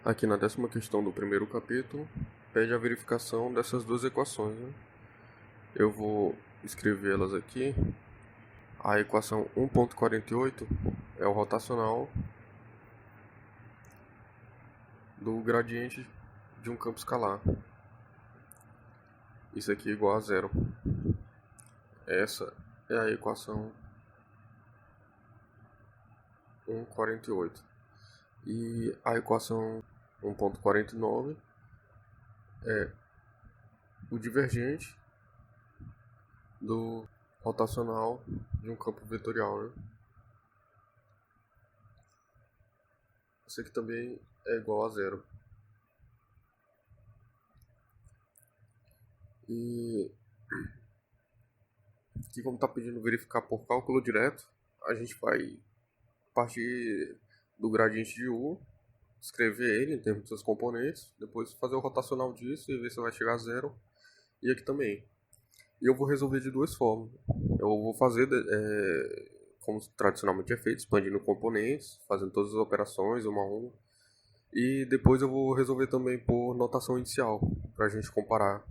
Aqui na 10ª questão do primeiro capítulo, pede a verificação dessas duas equações, né? Eu vou escrevê-las aqui. A equação 1.48 é o rotacional do gradiente de um campo escalar. Isso aqui é igual a zero. Essa é a equação 1.48. E a equação 1.49 é o divergente do rotacional de um campo vetorial, né? Isso aqui também é igual a zero. E aqui, como está pedindo verificar por cálculo direto, a gente vai partir do gradiente de U, escrever ele em termos de seus componentes, depois fazer o rotacional disso e ver se vai chegar a zero. E aqui também. E eu vou resolver de duas formas. Eu vou fazer como tradicionalmente é feito, expandindo componentes, fazendo todas as operações uma a uma. E depois eu vou resolver também por notação inicial, para a gente comparar.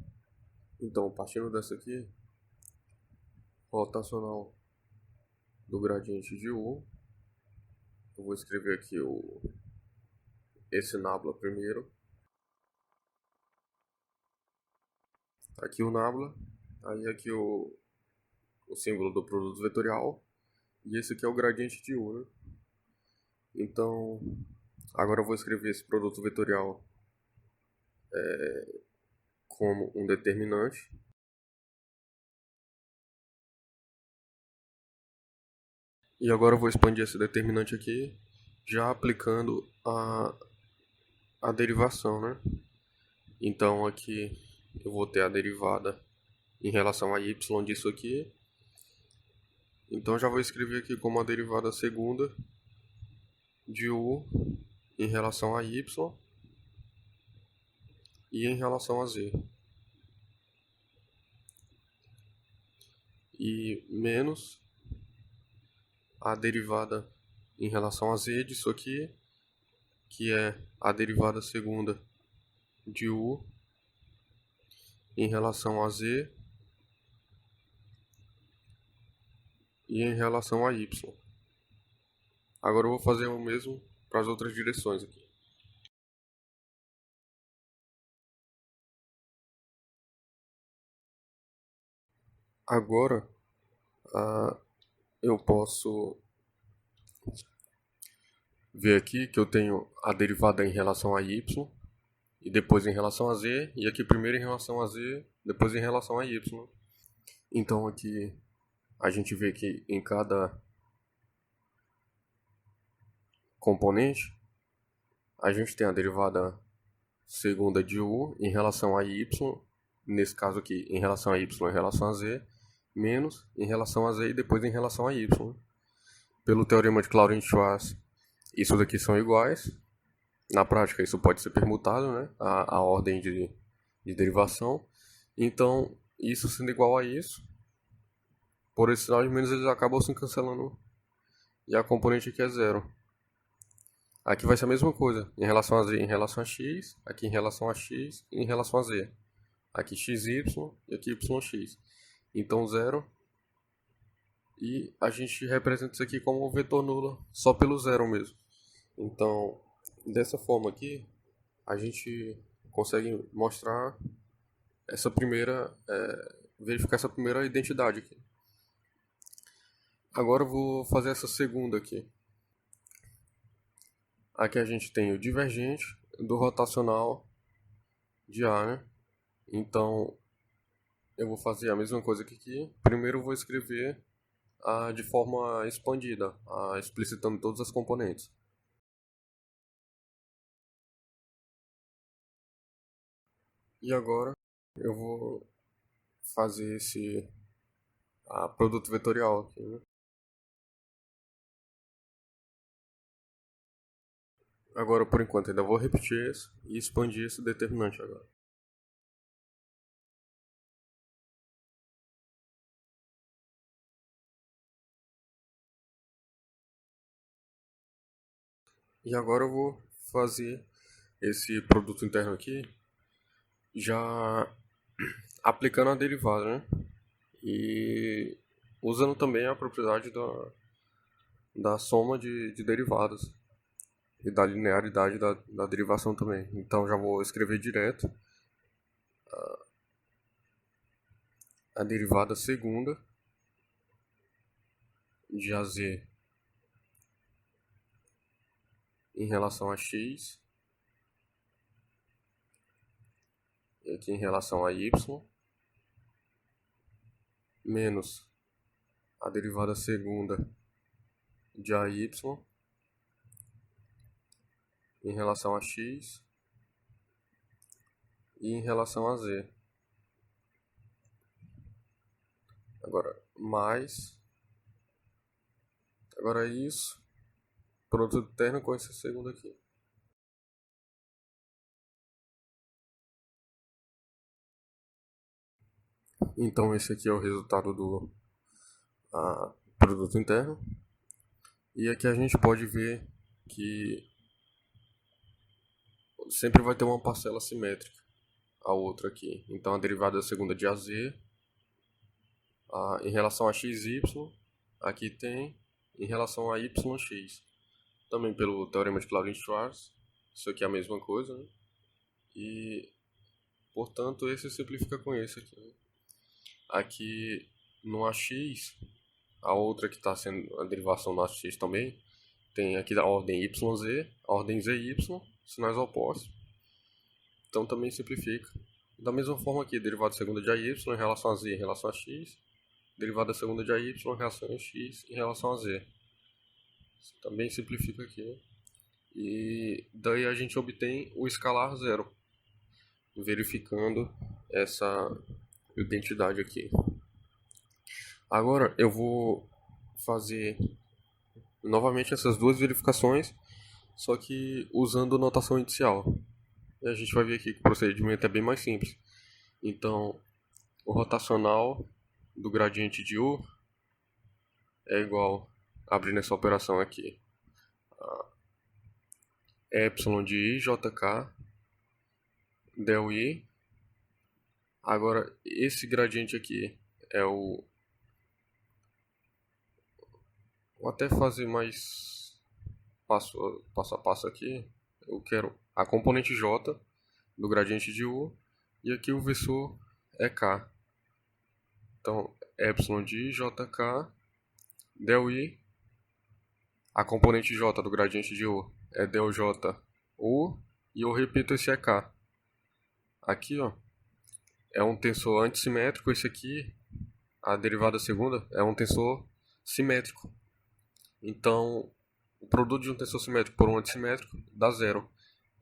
Então, partindo dessa aqui, rotacional do gradiente de U, eu vou escrever aqui esse nabla primeiro. Aqui o nabla, aí aqui o símbolo do produto vetorial, e esse aqui é o gradiente de U, né? Então, agora eu vou escrever esse produto vetorial como um determinante. E agora eu vou expandir esse determinante aqui, já aplicando a derivação, né? Então aqui eu vou ter a derivada em relação a y disso aqui. Então já vou escrever aqui como a derivada segunda de u em relação a y e em relação a z. E menos a derivada em relação a z disso aqui, que é a derivada segunda de u em relação a z e em relação a y. Agora eu vou fazer o mesmo para as outras direções aqui. Agora eu posso ver aqui que eu tenho a derivada em relação a y e depois em relação a z, e aqui primeiro em relação a z, depois em relação a y. Então aqui a gente vê que em cada componente a gente tem a derivada segunda de u em relação a y, nesse caso aqui em relação a y em relação a z, menos em relação a z e depois em relação a y. Pelo teorema de Clausen-Schwarz, isso daqui são iguais. Na prática isso pode ser permutado, né? A ordem de derivação. Então, isso sendo igual a isso, por esse sinal de menos eles acabam se cancelando e a componente aqui é zero. Aqui vai ser a mesma coisa, em relação a z em relação a x, aqui em relação a x e em relação a z. Aqui xy e aqui yx. Então zero. E a gente representa isso aqui como um vetor nulo só pelo zero mesmo. Então, dessa forma aqui, a gente consegue mostrar essa primeira, verificar essa primeira identidade aqui. Agora eu vou fazer essa segunda aqui. Aqui a gente tem o divergente do rotacional de A, né? Então, eu vou fazer a mesma coisa que aqui. Primeiro eu vou escrever de forma expandida, explicitando todas as componentes. E agora eu vou fazer esse produto vetorial aqui, né? Agora, por enquanto, ainda vou repetir esse e expandir esse determinante agora. E agora eu vou fazer esse produto interno aqui, já aplicando a derivada, né? E usando também a propriedade da soma de derivadas e da linearidade da derivação também. Então já vou escrever direto a derivada segunda de AZ em relação a x, e aqui em relação a y, menos a derivada segunda de AY em relação a x e em relação a z. Agora, mais. Agora isso, produto interno com esse segundo aqui. Então esse aqui é o resultado do produto interno. E aqui a gente pode ver que sempre vai ter uma parcela simétrica a outra aqui. Então a derivada segunda de AZ em relação a xy, aqui tem em relação a yx. Também pelo teorema de Clausen-Schwarz, isso aqui é a mesma coisa, né? E, portanto, esse simplifica com esse aqui. Né? Aqui no AX, a outra que está sendo a derivação no AX também, tem aqui a ordem YZ, a ordem ZY, sinais opostos. Então também simplifica. Da mesma forma aqui, derivada segunda de AY em relação a Z em relação a X, derivada segunda de AY em relação a X em relação a Z. Isso também simplifica aqui. E daí a gente obtém o escalar zero, verificando essa identidade aqui. Agora eu vou fazer novamente essas duas verificações, só que usando notação inicial. E a gente vai ver aqui que o procedimento é bem mais simples. Então, o rotacional do gradiente de U é igual, abrindo essa operação aqui, a epsilon de I, jk, del I. Agora, esse gradiente aqui é o... Vou até fazer mais passo a passo aqui. Eu quero a componente J do gradiente de U e aqui o vetor é K. Então, epsilon de jk del I, a componente J do gradiente de U é del J U e eu repito esse é K. Aqui, ó, é um tensor antissimétrico, esse aqui, a derivada segunda, é um tensor simétrico. Então, o produto de um tensor simétrico por um antissimétrico dá zero.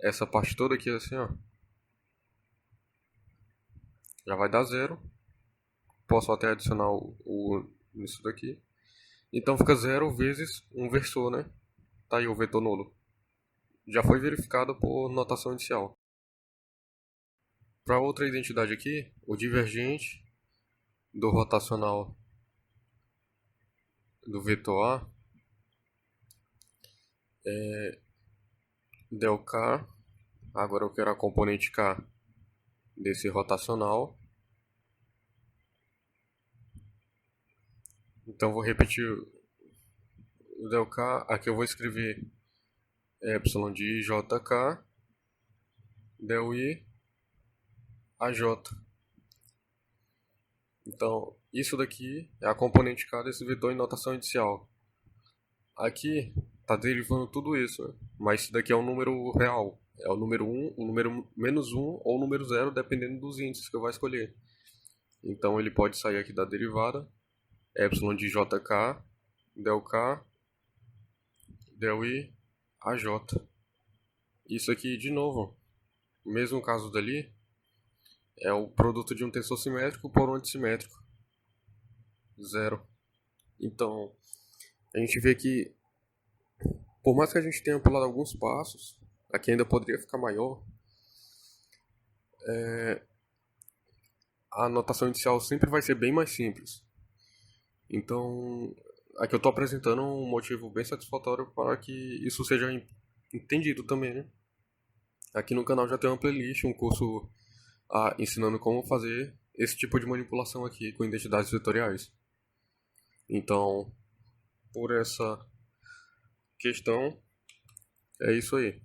Essa parte toda aqui, assim, ó, já vai dar zero. Posso até adicionar o nisso daqui. Então fica zero vezes um versor, né? Tá aí o vetor nulo. Já foi verificado por notação inicial. Para outra identidade aqui, o divergente do rotacional do vetor A é del K. Agora eu quero a componente K desse rotacional. Então vou repetir o del K. Aqui eu vou escrever epsilon de jk del I a j. Então, isso daqui é a componente K desse vetor em notação inicial. Aqui está derivando tudo isso, né? Mas isso daqui é um número real. É o número 1, o número menos 1 ou o número 0, dependendo dos índices que eu vou escolher. Então ele pode sair aqui da derivada, epsilon de jk, del k, del I a j. Isso aqui, de novo, o mesmo caso dali, é o produto de um tensor simétrico por um antissimétrico. Zero. Então, a gente vê que, por mais que a gente tenha pulado alguns passos, aqui ainda poderia ficar maior, a notação inicial sempre vai ser bem mais simples. Então, aqui eu estou apresentando um motivo bem satisfatório para que isso seja entendido também, né? Aqui no canal já tem uma playlist, um curso ensinando como fazer esse tipo de manipulação aqui com identidades vetoriais. Então, por essa questão, é isso aí.